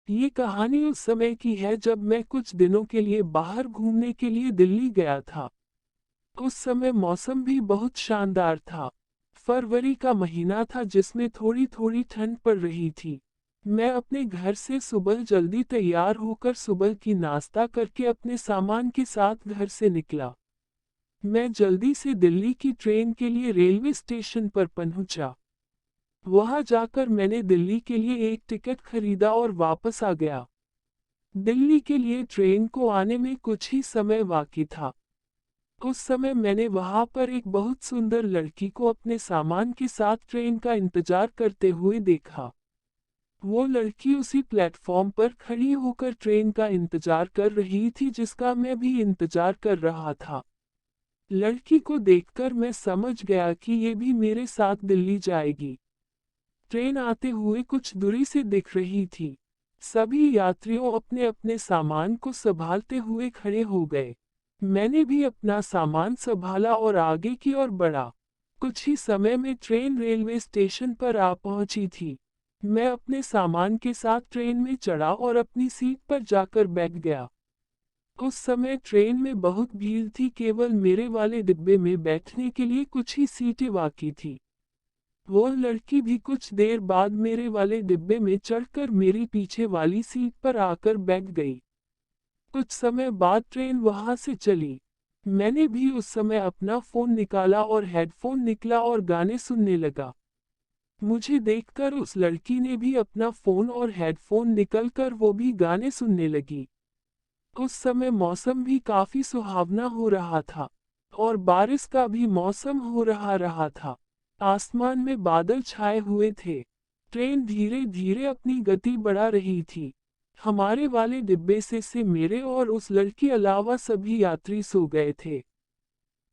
ये कहानी उस समय की है जब मैं कुछ दिनों के लिए बाहर घूमने के लिए दिल्ली गया था। उस समय मौसम भी बहुत शानदार था। फरवरी का महीना था जिसमें थोड़ी थोड़ी ठंड पड़ रही थी। मैं अपने घर से सुबह जल्दी तैयार होकर सुबह की नाश्ता करके अपने सामान के साथ घर से निकला। मैं जल्दी से दिल्ली की ट्रेन के लिए रेलवे स्टेशन पर पहुंचा। वहां जाकर मैंने दिल्ली के लिए एक टिकट खरीदा और वापस आ गया। दिल्ली के लिए ट्रेन को आने में कुछ ही समय बाकी था। उस समय मैंने वहां पर एक बहुत सुंदर लड़की को अपने सामान के साथ ट्रेन का इंतजार करते हुए देखा। वो लड़की उसी प्लेटफॉर्म पर खड़ी होकर ट्रेन का इंतजार कर रही थी जिसका मैं भी इंतजार कर रहा था। लड़की को देखकर मैं समझ गया कि ये भी मेरे साथ दिल्ली जाएगी। ट्रेन आते हुए कुछ दूरी से दिख रही थी। सभी यात्रियों अपने अपने सामान को संभालते हुए खड़े हो गए। मैंने भी अपना सामान संभाला और आगे की ओर बढ़ा। कुछ ही समय में ट्रेन रेलवे स्टेशन पर आ पहुंची थी। मैं अपने सामान के साथ ट्रेन में चढ़ा और अपनी सीट पर जाकर बैठ गया। उस समय ट्रेन में बहुत भीड़ थी, केवल मेरे वाले डिब्बे में बैठने के लिए कुछ ही सीटें बाकी थी। वो लड़की भी कुछ देर बाद मेरे वाले डिब्बे में चढ़कर मेरी पीछे वाली सीट पर आकर बैठ गई। कुछ समय बाद ट्रेन वहां से चली। मैंने भी उस समय अपना फोन निकाला और हेडफोन निकला और गाने सुनने लगा। मुझे देखकर उस लड़की ने भी अपना फोन और हेडफोन निकलकर वो भी गाने सुनने लगी। उस समय मौसम भी काफी सुहावना हो रहा था और बारिश का भी मौसम हो रहा था। आसमान में बादल छाए हुए थे। ट्रेन धीरे धीरे अपनी गति बढ़ा रही थी। हमारे वाले डिब्बे से मेरे और उस लड़की अलावा सभी यात्री सो गए थे।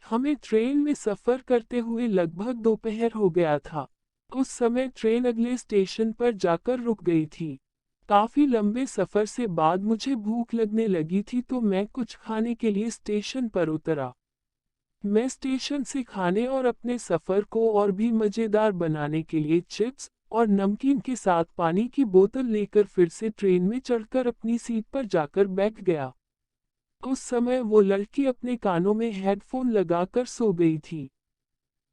हमें ट्रेन में सफर करते हुए लगभग दोपहर हो गया था। उस समय ट्रेन अगले स्टेशन पर जाकर रुक गई थी। काफी लंबे सफर से बाद मुझे भूख लगने लगी थी तो मैं कुछ खाने के लिए स्टेशन पर उतरा। मैं स्टेशन से खाने और अपने सफर को और भी मजेदार बनाने के लिए चिप्स और नमकीन के साथ पानी की बोतल लेकर फिर से ट्रेन में चढ़कर अपनी सीट पर जाकर बैठ गया। उस समय वो लड़की अपने कानों में हेडफोन लगाकर सो गई थी।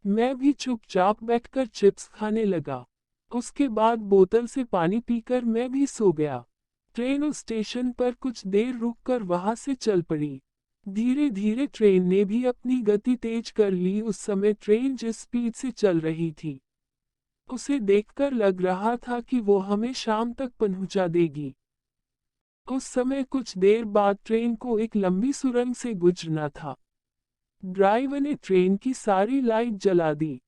मैं भी चुपचाप बैठकर चिप्स खाने लगा। उसके बाद बोतल से पानी पीकर मैं भी सो गया। ट्रेन उस स्टेशन पर कुछ देर रुककर वहां से चल पड़ी। धीरे धीरे ट्रेन ने भी अपनी गति तेज कर ली। उस समय ट्रेन जिस स्पीड से चल रही थी उसे देखकर लग रहा था कि वो हमें शाम तक पहुंचा देगी। उस समय कुछ देर बाद ट्रेन को एक लंबी सुरंग से गुजरना था। ड्राइवर ने ट्रेन की सारी लाइट जला दी।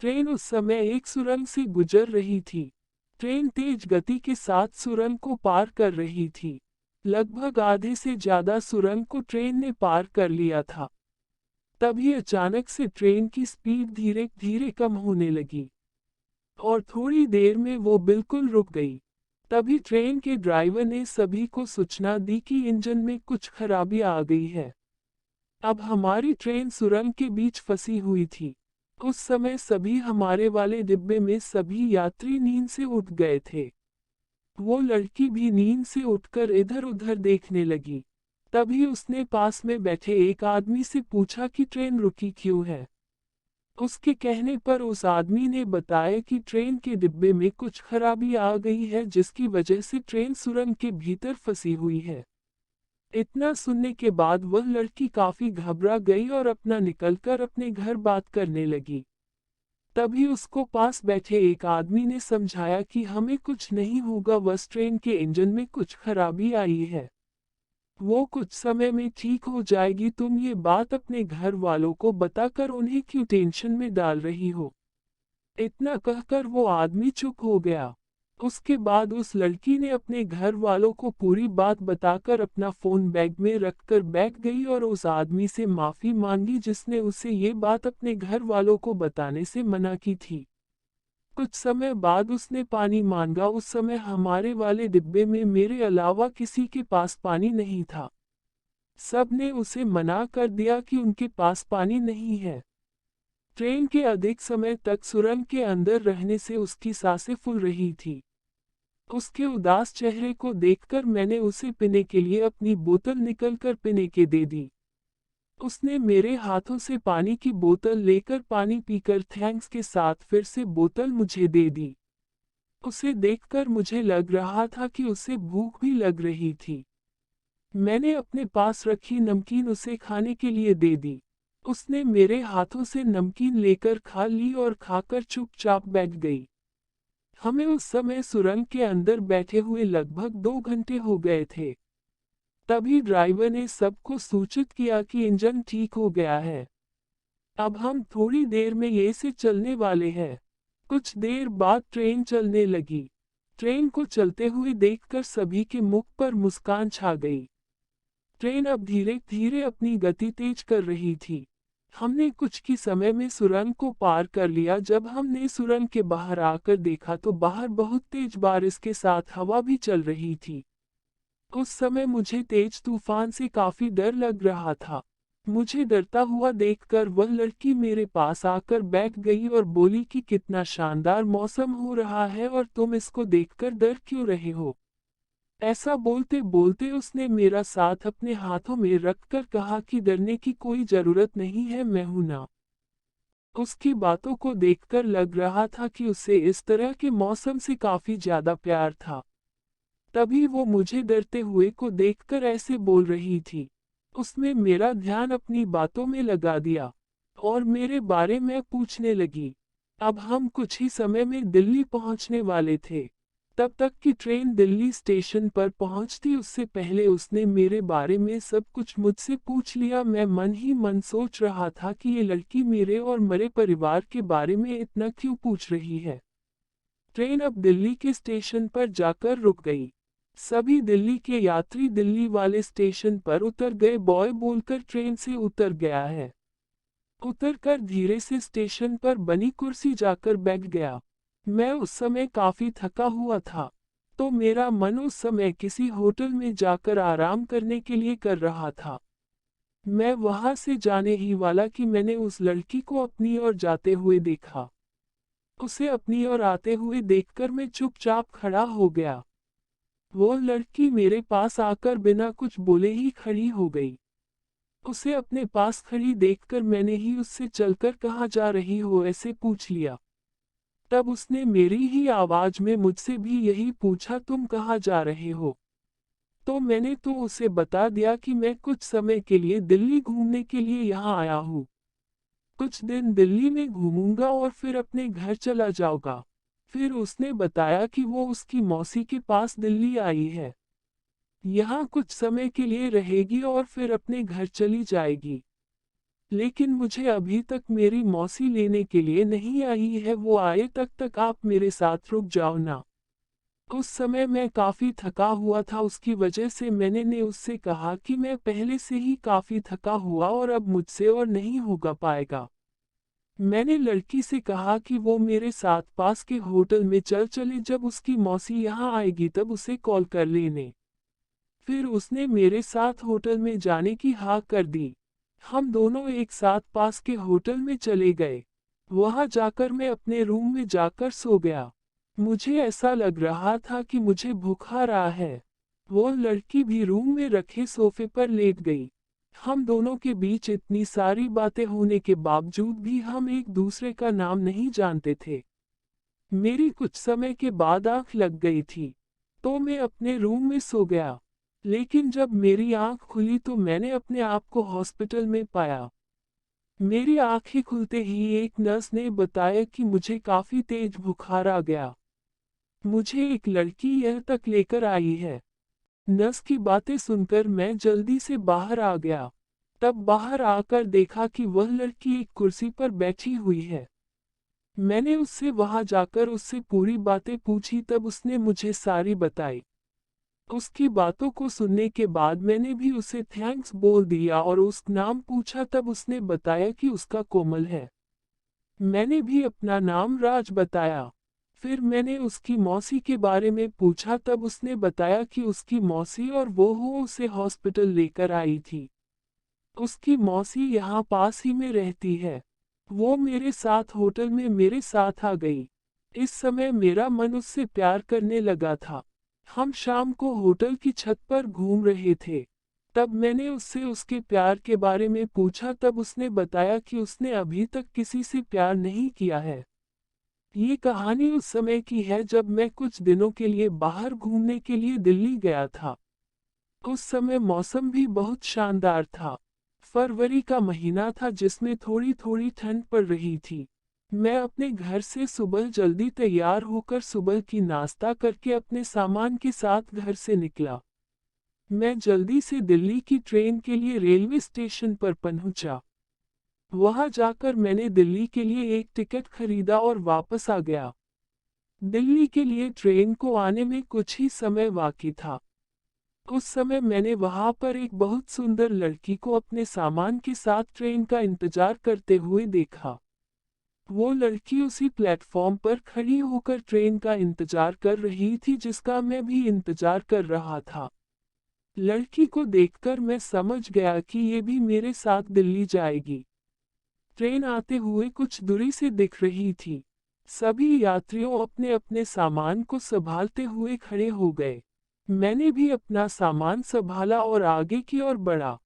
ट्रेन उस समय एक सुरंग से गुजर रही थी। ट्रेन तेज गति के साथ सुरंग को पार कर रही थी। लगभग आधे से ज्यादा सुरंग को ट्रेन ने पार कर लिया था। तभी अचानक से ट्रेन की स्पीड धीरे धीरे कम होने लगी और थोड़ी देर में वो बिल्कुल रुक गई। तभी ट्रेन के ड्राइवर ने सभी को सूचना दी कि इंजन में कुछ खराबी आ गई है। अब हमारी ट्रेन सुरंग के बीच फंसी हुई थी। उस समय सभी हमारे वाले डिब्बे में सभी यात्री नींद से उठ गए थे। वो लड़की भी नींद से उठकर इधर उधर देखने लगी। तभी उसने पास में बैठे एक आदमी से पूछा कि ट्रेन रुकी क्यों है। उसके कहने पर उस आदमी ने बताया कि ट्रेन के डिब्बे में कुछ खराबी आ गई है जिसकी वजह से ट्रेन सुरंग के भीतर फंसी हुई है। इतना सुनने के बाद वह लड़की काफी घबरा गई और अपना निकलकर अपने घर बात करने लगी। तभी उसको पास बैठे एक आदमी ने समझाया कि हमें कुछ नहीं होगा, बस ट्रेन के इंजन में कुछ खराबी आई है, वो कुछ समय में ठीक हो जाएगी। तुम ये बात अपने घर वालों को बताकर उन्हें क्यों टेंशन में डाल रही हो। इतना कहकर वो आदमी चुप हो गया। उसके बाद उस लड़की ने अपने घर वालों को पूरी बात बताकर अपना फोन बैग में रखकर बैठ गई और उस आदमी से माफी मांगी जिसने उसे ये बात अपने घर वालों को बताने से मना की थी। कुछ समय बाद उसने पानी मांगा। उस समय हमारे वाले डिब्बे में मेरे अलावा किसी के पास पानी नहीं था। सब ने उसे मना कर दिया कि उनके पास पानी नहीं है। ट्रेन के अधिक समय तक सुरंग के अंदर रहने से उसकी सांसें फूल रही थी। उसके उदास चेहरे को देखकर मैंने उसे पीने के लिए अपनी बोतल निकलकर पीने के दे दी। उसने मेरे हाथों से पानी की बोतल लेकर पानी पीकर थैंक्स के साथ फिर से बोतल मुझे दे दी। उसे देखकर मुझे लग रहा था कि उसे भूख भी लग रही थी। मैंने अपने पास रखी नमकीन उसे खाने के लिए दे दी। उसने मेरे हाथों से नमकीन लेकर खा ली और खाकर चुपचाप बैठ गई। हमें उस समय सुरंग के अंदर बैठे हुए लगभग 2 घंटे हो गए थे। तभी ड्राइवर ने सबको सूचित किया कि इंजन ठीक हो गया है। अब हम थोड़ी देर में ये से चलने वाले हैं। कुछ देर बाद ट्रेन चलने लगी। ट्रेन को चलते हुए देखकर सभी के मुख पर मुस्कान छा गई। ट्रेन अब धीरे धीरे अपनी गति तेज कर रही थी। हमने कुछ ही समय में सुरंग को पार कर लिया। जब हमने सुरंग के बाहर आकर देखा तो बाहर बहुत तेज बारिश के साथ हवा भी चल रही थी। उस समय मुझे तेज तूफान से काफी डर लग रहा था। मुझे डरता हुआ देखकर वह लड़की मेरे पास आकर बैठ गई और बोली कि कितना शानदार मौसम हो रहा है और तुम इसको देखकर डर क्यों रहे हो। ऐसा बोलते बोलते उसने मेरा साथ अपने हाथों में रखकर कहा कि डरने की कोई जरूरत नहीं है, मैं हूं ना। उसकी बातों को देखकर लग रहा था कि उसे इस तरह के मौसम से काफी ज्यादा प्यार था। तभी वो मुझे डरते हुए को देखकर ऐसे बोल रही थी। उसने मेरा ध्यान अपनी बातों में लगा दिया और मेरे बारे में पूछने लगी। अब हम कुछ ही समय में दिल्ली पहुंचने वाले थे। तब तक कि ट्रेन दिल्ली स्टेशन पर पहुंचती उससे पहले उसने मेरे बारे में सब कुछ मुझसे पूछ लिया। मैं मन ही मन सोच रहा था कि ये लड़की मेरे और मेरे परिवार के बारे में इतना क्यों पूछ रही है। ट्रेन अब दिल्ली के स्टेशन पर जाकर रुक गई। सभी दिल्ली के यात्री दिल्ली वाले स्टेशन पर उतर गए। बॉय बोलकर ट्रेन से उतर गया है। उतरकर धीरे से स्टेशन पर बनी कुर्सी जाकर बैठ गया। मैं उस समय काफी थका हुआ था, तो मेरा मन उस समय किसी होटल में जाकर आराम करने के लिए कर रहा था। मैं वहां से जाने ही वाला कि मैंने उस लड़की को अपनी ओर जाते हुए देखा। उसे अपनी ओर आते हुए देखकर मैं चुपचाप खड़ा हो गया। वो लड़की मेरे पास आकर बिना कुछ बोले ही खड़ी हो गई। उसे अपने पास खड़ी देखकर मैंने ही उससे चलकर कहाँ जा रही हो ऐसे पूछ लिया। तब उसने मेरी ही आवाज में मुझसे भी यही पूछा, तुम कहाँ जा रहे हो। तो मैंने तो उसे बता दिया कि मैं कुछ समय के लिए दिल्ली घूमने के लिए यहाँ आया हूँ। कुछ दिन दिल्ली में घूमूंगा और फिर अपने घर चला जाऊंगा। फिर उसने बताया कि वो उसकी मौसी के पास दिल्ली आई है, यहाँ कुछ समय के लिए रहेगी और फिर अपने घर चली जाएगी। लेकिन मुझे अभी तक मेरी मौसी लेने के लिए नहीं आई है, वो आए तक आप मेरे साथ रुक जाओ ना। उस समय मैं काफी थका हुआ था, उसकी वजह से मैंने उससे कहा कि मैं पहले से ही काफी थका हुआ और अब मुझसे और नहीं होगा पाएगा। मैंने लड़की से कहा कि वो मेरे साथ पास के होटल में चले, जब उसकी मौसी यहाँ आएगी तब उसे कॉल कर लेने। फिर उसने मेरे साथ होटल में जाने की हाँ कर दी। हम दोनों एक साथ पास के होटल में चले गए। वहां जाकर मैं अपने रूम में जाकर सो गया। मुझे ऐसा लग रहा था कि मुझे भूख आ रहा है। वो लड़की भी रूम में रखे सोफे पर लेट गई। हम दोनों के बीच इतनी सारी बातें होने के बावजूद भी हम एक दूसरे का नाम नहीं जानते थे। मेरी कुछ समय के बाद आंख लग गई थी, तो मैं अपने रूम में सो गया। लेकिन जब मेरी आंख खुली तो मैंने अपने आप को हॉस्पिटल में पाया। मेरी आंखें खुलते ही एक नर्स ने बताया कि मुझे काफी तेज बुखार आ गया। मुझे एक लड़की यह तक लेकर आई है। नर्स की बातें सुनकर मैं जल्दी से बाहर आ गया। तब बाहर आकर देखा कि वह लड़की एक कुर्सी पर बैठी हुई है। मैंने उससे वहां जाकर उससे पूरी बातें पूछी, तब उसने मुझे सारी बताई। उसकी बातों को सुनने के बाद मैंने भी उसे थैंक्स बोल दिया और उसका नाम पूछा, तब उसने बताया कि उसका कोमल है। मैंने भी अपना नाम राज बताया। फिर मैंने उसकी मौसी के बारे में पूछा, तब उसने बताया कि उसकी मौसी और वो उसे हॉस्पिटल लेकर आई थी। उसकी मौसी यहाँ पास ही में रहती है। वो मेरे साथ होटल में मेरे साथ आ गई। इस समय मेरा मन उससे प्यार करने लगा था। हम शाम को होटल की छत पर घूम रहे थे। तब मैंने उससे उसके प्यार के बारे में पूछा, तब उसने बताया कि उसने अभी तक किसी से प्यार नहीं किया है। ये कहानी उस समय की है जब मैं कुछ दिनों के लिए बाहर घूमने के लिए दिल्ली गया था। उस समय मौसम भी बहुत शानदार था। फरवरी का महीना था जिसमें थोड़ी थोड़ी ठंड पड़ रही थी। मैं अपने घर से सुबह जल्दी तैयार होकर सुबह की नाश्ता करके अपने सामान के साथ घर से निकला। मैं जल्दी से दिल्ली की ट्रेन के लिए रेलवे स्टेशन पर पहुंचा। वहां जाकर मैंने दिल्ली के लिए एक टिकट खरीदा और वापस आ गया। दिल्ली के लिए ट्रेन को आने में कुछ ही समय बाकी था। उस समय मैंने वहां पर एक बहुत सुंदर लड़की को अपने सामान के साथ ट्रेन का इंतजार करते हुए देखा। वो लड़की उसी प्लेटफॉर्म पर खड़ी होकर ट्रेन का इंतजार कर रही थी जिसका मैं भी इंतजार कर रहा था। लड़की को देखकर मैं समझ गया कि ये भी मेरे साथ दिल्ली जाएगी। ट्रेन आते हुए कुछ दूरी से दिख रही थी। सभी यात्रियों अपने अपने सामान को संभालते हुए खड़े हो गए। मैंने भी अपना सामान संभाला और आगे की ओर बढ़ा।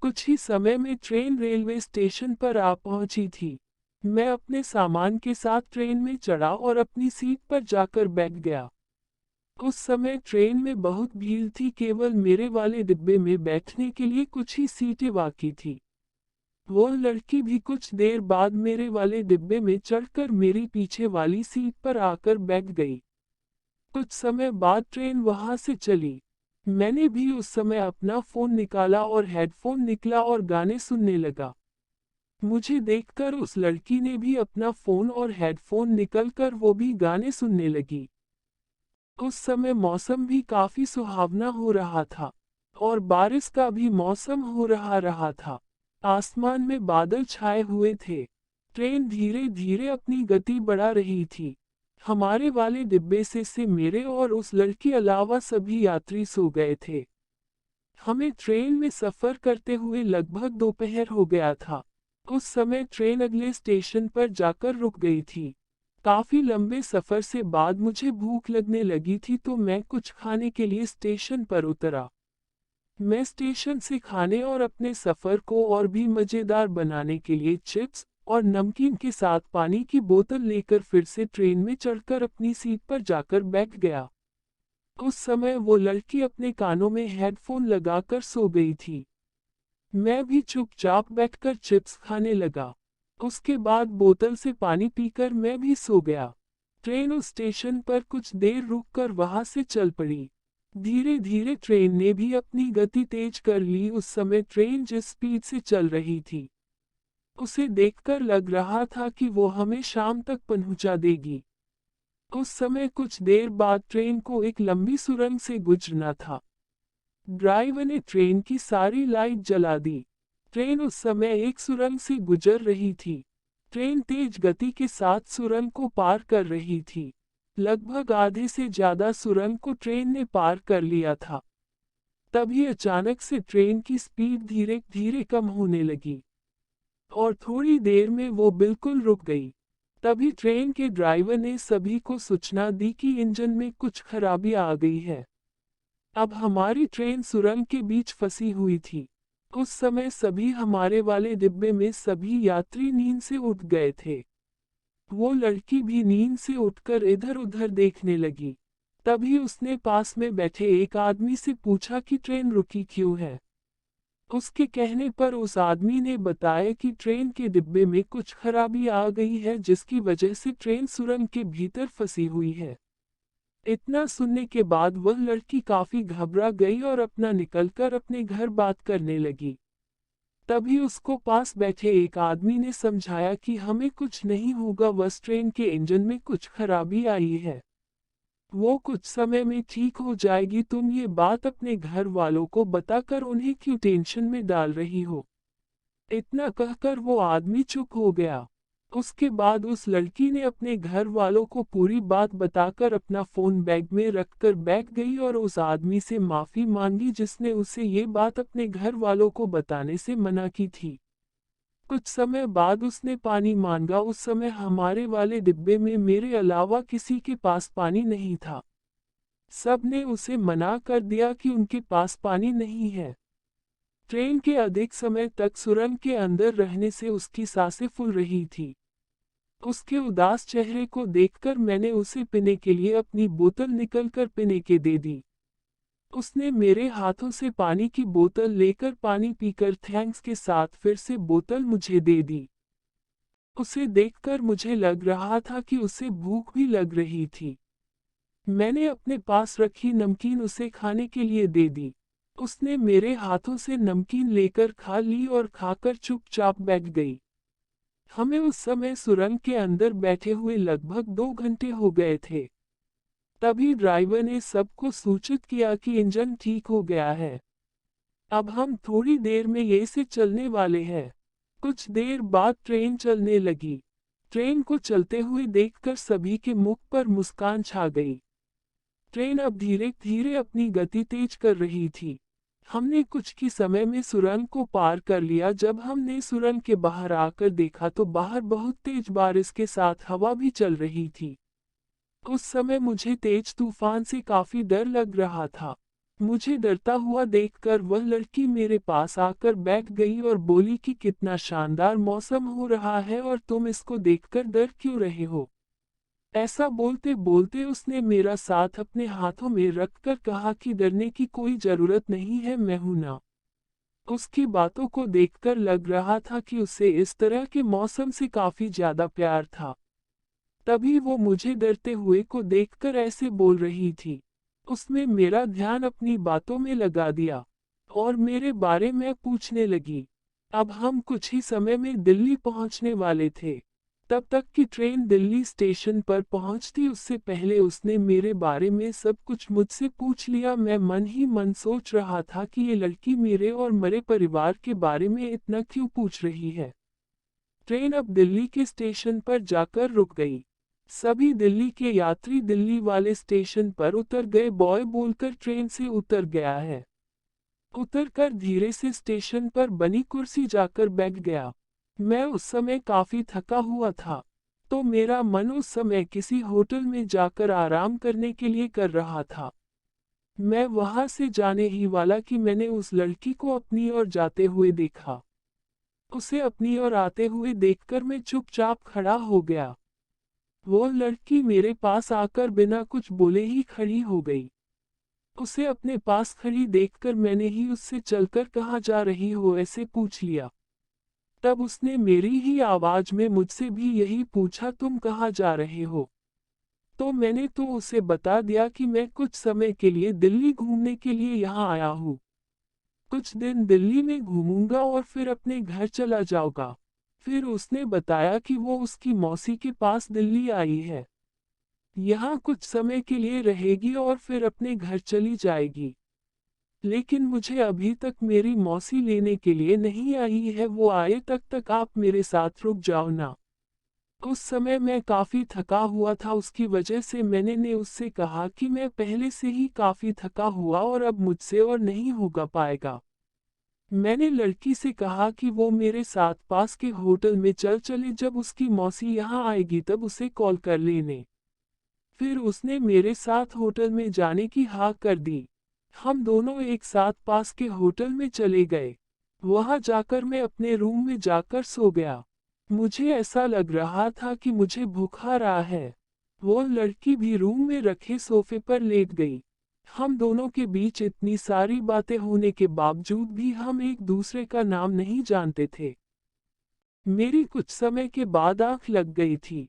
कुछ ही समय में ट्रेन रेलवे स्टेशन पर आ पहुंची थी। मैं अपने सामान के साथ ट्रेन में चढ़ा और अपनी सीट पर जाकर बैठ गया। उस समय ट्रेन में बहुत भीड़ थी, केवल मेरे वाले डिब्बे में बैठने के लिए कुछ ही सीटें बाकी थी। वो लड़की भी कुछ देर बाद मेरे वाले डिब्बे में चढ़कर मेरी पीछे वाली सीट पर आकर बैठ गई। कुछ समय बाद ट्रेन वहां से चली। मैंने भी उस समय अपना फोन निकाला और हेडफोन निकला और गाने सुनने लगा। मुझे देखकर उस लड़की ने भी अपना फोन और हेडफोन निकलकर वो भी गाने सुनने लगी। उस समय मौसम भी काफी सुहावना हो रहा था और बारिश का भी मौसम हो रहा था। आसमान में बादल छाए हुए थे। ट्रेन धीरे धीरे अपनी गति बढ़ा रही थी। हमारे वाले डिब्बे से मेरे और उस लड़की अलावा सभी यात्री सो गए थे। हमें ट्रेन में सफर करते हुए लगभग दोपहर हो गया था। उस समय ट्रेन अगले स्टेशन पर जाकर रुक गई थी। काफी लंबे सफर से बाद मुझे भूख लगने लगी थी तो मैं कुछ खाने के लिए स्टेशन पर उतरा। मैं स्टेशन से खाने और अपने सफर को और भी मजेदार बनाने के लिए चिप्स और नमकीन के साथ पानी की बोतल लेकर फिर से ट्रेन में चढ़कर अपनी सीट पर जाकर बैठ गया। उस समय वो लड़की अपने कानों में हेडफोन लगाकर सो गई थी। मैं भी चुपचाप बैठकर चिप्स खाने लगा। उसके बाद बोतल से पानी पीकर मैं भी सो गया। ट्रेन उस स्टेशन पर कुछ देर रुककर वहां से चल पड़ी। धीरे धीरे ट्रेन ने भी अपनी गति तेज कर ली। उस समय ट्रेन जिस स्पीड से चल रही थी उसे देखकर लग रहा था कि वो हमें शाम तक पहुंचा देगी। उस समय कुछ देर बाद ट्रेन को एक लंबी सुरंग से गुजरना था। ड्राइवर ने ट्रेन की सारी लाइट जला दी। ट्रेन उस समय एक सुरंग से गुजर रही थी। ट्रेन तेज गति के साथ सुरंग को पार कर रही थी। लगभग आधे से ज्यादा सुरंग को ट्रेन ने पार कर लिया था। तभी अचानक से ट्रेन की स्पीड धीरे धीरे कम होने लगी और थोड़ी देर में वो बिल्कुल रुक गई। तभी ट्रेन के ड्राइवर ने सभी को सूचना दी कि इंजन में कुछ खराबी आ गई है। अब हमारी ट्रेन सुरंग के बीच फंसी हुई थी। उस समय सभी हमारे वाले डिब्बे में सभी यात्री नींद से उठ गए थे। वो लड़की भी नींद से उठकर इधर उधर देखने लगी। तभी उसने पास में बैठे एक आदमी से पूछा कि ट्रेन रुकी क्यों है। उसके कहने पर उस आदमी ने बताया कि ट्रेन के डिब्बे में कुछ खराबी आ गई है जिसकी वजह से ट्रेन सुरंग के भीतर फंसी हुई है। इतना सुनने के बाद वह लड़की काफी घबरा गई और अपना निकलकर अपने घर बात करने लगी। तभी उसको पास बैठे एक आदमी ने समझाया कि हमें कुछ नहीं होगा, बस ट्रेन के इंजन में कुछ खराबी आई है, वो कुछ समय में ठीक हो जाएगी। तुम ये बात अपने घर वालों को बताकर उन्हें क्यों टेंशन में डाल रही हो। इतना कहकर वो आदमी चुप हो गया। उसके बाद उस लड़की ने अपने घर वालों को पूरी बात बताकर अपना फोन बैग में रखकर बैठ गई और उस आदमी से माफी मांगी जिसने उसे ये बात अपने घर वालों को बताने से मना की थी। कुछ समय बाद उसने पानी मांगा। उस समय हमारे वाले डिब्बे में मेरे अलावा किसी के पास पानी नहीं था। सबने उसे मना कर दिया कि उनके पास पानी नहीं है। ट्रेन के अधिक समय तक सुरंग के अंदर रहने से उसकी सांसें फूल रही थी। उसके उदास चेहरे को देखकर मैंने उसे पीने के लिए अपनी बोतल निकलकर पीने के दे दी। उसने मेरे हाथों से पानी की बोतल लेकर पानी पीकर थैंक्स के साथ फिर से बोतल मुझे दे दी। उसे देखकर मुझे लग रहा था कि उसे भूख भी लग रही थी। मैंने अपने पास रखी नमकीन उसे खाने के लिए दे दी। उसने मेरे हाथों से नमकीन लेकर खा ली और खाकर चुपचाप बैठ गई। हमें उस समय सुरंग के अंदर बैठे हुए लगभग 2 घंटे हो गए थे। तभी ड्राइवर ने सबको सूचित किया कि इंजन ठीक हो गया है। अब हम थोड़ी देर में ये से चलने वाले हैं। कुछ देर बाद ट्रेन चलने लगी। ट्रेन को चलते हुए देखकर सभी के मुख पर मुस्कान छा गई। ट्रेन अब धीरे धीरे अपनी गति तेज कर रही थी। हमने कुछ ही समय में सुरंग को पार कर लिया। जब हमने सुरंग के बाहर आकर देखा तो बाहर बहुत तेज बारिश के साथ हवा भी चल रही थी। उस समय मुझे तेज तूफान से काफी डर लग रहा था। मुझे डरता हुआ देखकर वह लड़की मेरे पास आकर बैठ गई और बोली कि कितना शानदार मौसम हो रहा है और तुम इसको देखकर डर क्यों रहे हो। ऐसा बोलते बोलते उसने मेरा साथ अपने हाथों में रखकर कहा कि डरने की कोई जरूरत नहीं है, मैं हूं ना। उसकी बातों को देखकर लग रहा था कि उसे इस तरह के मौसम से काफी ज्यादा प्यार था। तभी वो मुझे डरते हुए को देखकर ऐसे बोल रही थी। उसने मेरा ध्यान अपनी बातों में लगा दिया और मेरे बारे में पूछने लगी। अब हम कुछ ही समय में दिल्ली पहुंचने वाले थे। तब तक कि ट्रेन दिल्ली स्टेशन पर पहुंचती उससे पहले उसने मेरे बारे में सब कुछ मुझसे पूछ लिया। मैं मन ही मन सोच रहा था कि ये लड़की मेरे और मेरे परिवार के बारे में इतना क्यों पूछ रही है। ट्रेन अब दिल्ली के स्टेशन पर जाकर रुक गई। सभी दिल्ली के यात्री दिल्ली वाले स्टेशन पर उतर गए। बॉय बोलकर ट्रेन से उतर गया है। उतरकर धीरे से स्टेशन पर बनी कुर्सी जाकर बैठ गया। मैं उस समय काफी थका हुआ था, तो मेरा मन उस समय किसी होटल में जाकर आराम करने के लिए कर रहा था। मैं वहां से जाने ही वाला कि मैंने उस लड़की को अपनी ओर जाते हुए देखा। उसे अपनी ओर आते हुए देखकर मैं चुपचाप खड़ा हो गया। वो लड़की मेरे पास आकर बिना कुछ बोले ही खड़ी हो गई। उसे अपने पास खड़ी देखकर मैंने ही उससे चलकर कहाँ जा रही हो ऐसे पूछ लिया। तब उसने मेरी ही आवाज में मुझसे भी यही पूछा, तुम कहाँ जा रहे हो। तो मैंने तो उसे बता दिया कि मैं कुछ समय के लिए दिल्ली घूमने के लिए यहाँ आया हूँ। कुछ दिन दिल्ली में घूमूंगा और फिर अपने घर चला जाऊंगा। फिर उसने बताया कि वो उसकी मौसी के पास दिल्ली आई है, यहाँ कुछ समय के लिए रहेगी और फिर अपने घर चली जाएगी। लेकिन मुझे अभी तक मेरी मौसी लेने के लिए नहीं आई है, वो आए तक आप मेरे साथ रुक जाओ ना। उस समय मैं काफी थका हुआ था, उसकी वजह से मैंने उससे कहा कि मैं पहले से ही काफी थका हुआ और अब मुझसे और नहीं होगा पाएगा। मैंने लड़की से कहा कि वो मेरे साथ पास के होटल में चले, जब उसकी मौसी यहाँ आएगी तब उसे कॉल कर लेने। फिर उसने मेरे साथ होटल में जाने की हाँ कर दी। हम दोनों एक साथ पास के होटल में चले गए। वहां जाकर मैं अपने रूम में जाकर सो गया। मुझे ऐसा लग रहा था कि मुझे भूख आ रहा है। वो लड़की भी रूम में रखे सोफे पर लेट गई। हम दोनों के बीच इतनी सारी बातें होने के बावजूद भी हम एक दूसरे का नाम नहीं जानते थे। मेरी कुछ समय के बाद आंख लग गई थी,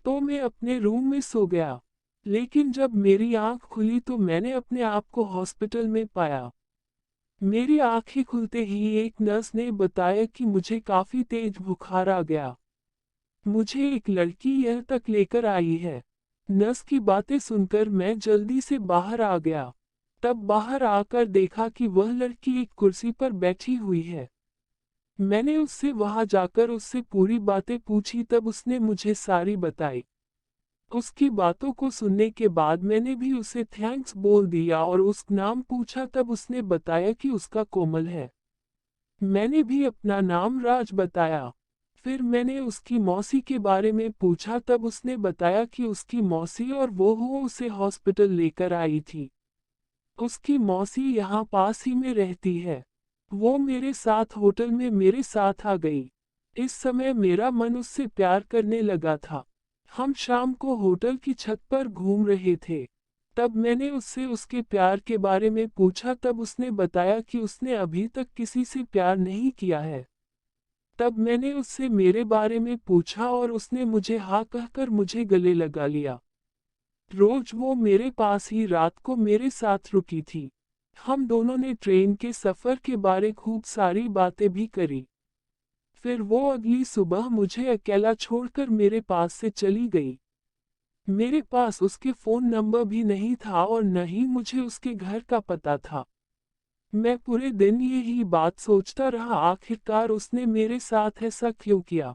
तो मैं अपने रूम में सो गया। लेकिन जब मेरी आंख खुली तो मैंने अपने आप को हॉस्पिटल में पाया। मेरी आंखें खुलते ही एक नर्स ने बताया कि मुझे काफी तेज बुखार आ गया। मुझे एक लड़की यह तक लेकर आई है। नर्स की बातें सुनकर मैं जल्दी से बाहर आ गया। तब बाहर आकर देखा कि वह लड़की एक कुर्सी पर बैठी हुई है। मैंने उससे वहां जाकर उससे पूरी बातें पूछी, तब उसने मुझे सारी बताई। उसकी बातों को सुनने के बाद मैंने भी उसे थैंक्स बोल दिया और उसका नाम पूछा, तब उसने बताया कि उसका कोमल है। मैंने भी अपना नाम राज बताया। फिर मैंने उसकी मौसी के बारे में पूछा, तब उसने बताया कि उसकी मौसी और वो उसे हॉस्पिटल लेकर आई थी। उसकी मौसी यहाँ पास ही में रहती है। वो मेरे साथ होटल में मेरे साथ आ गई। इस समय मेरा मन उससे प्यार करने लगा था। हम शाम को होटल की छत पर घूम रहे थे। तब मैंने उससे उसके प्यार के बारे में पूछा, तब उसने बताया कि उसने अभी तक किसी से प्यार नहीं किया है। तब मैंने उससे मेरे बारे में पूछा और उसने मुझे हाँ कहकर मुझे गले लगा लिया। रोज वो मेरे पास ही रात को मेरे साथ रुकी थी। हम दोनों ने ट्रेन के सफर के बारे खूब सारी बातें भी करी। फिर वो अगली सुबह मुझे अकेला छोड़कर मेरे पास से चली गई। मेरे पास उसके फोन नंबर भी नहीं था और न ही मुझे उसके घर का पता था। मैं पूरे दिन यही बात सोचता रहा, आखिरकार उसने मेरे साथ ऐसा क्यों किया।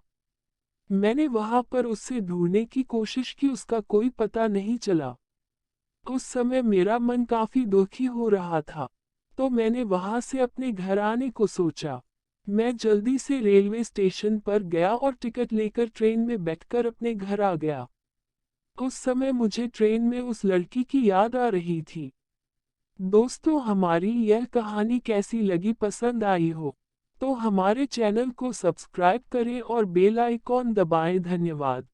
मैंने वहां पर उससे ढूंढने की कोशिश की, उसका कोई पता नहीं चला। उस समय मेरा मन काफी दुखी हो रहा था, तो मैंने वहां से अपने घर आने को सोचा। मैं जल्दी से रेलवे स्टेशन पर गया और टिकट लेकर ट्रेन में बैठकर अपने घर आ गया। उस समय मुझे ट्रेन में उस लड़की की याद आ रही थी। दोस्तों, हमारी यह कहानी कैसी लगी, पसंद आई हो तो हमारे चैनल को सब्सक्राइब करें और बेल आइकॉन दबाएं। धन्यवाद।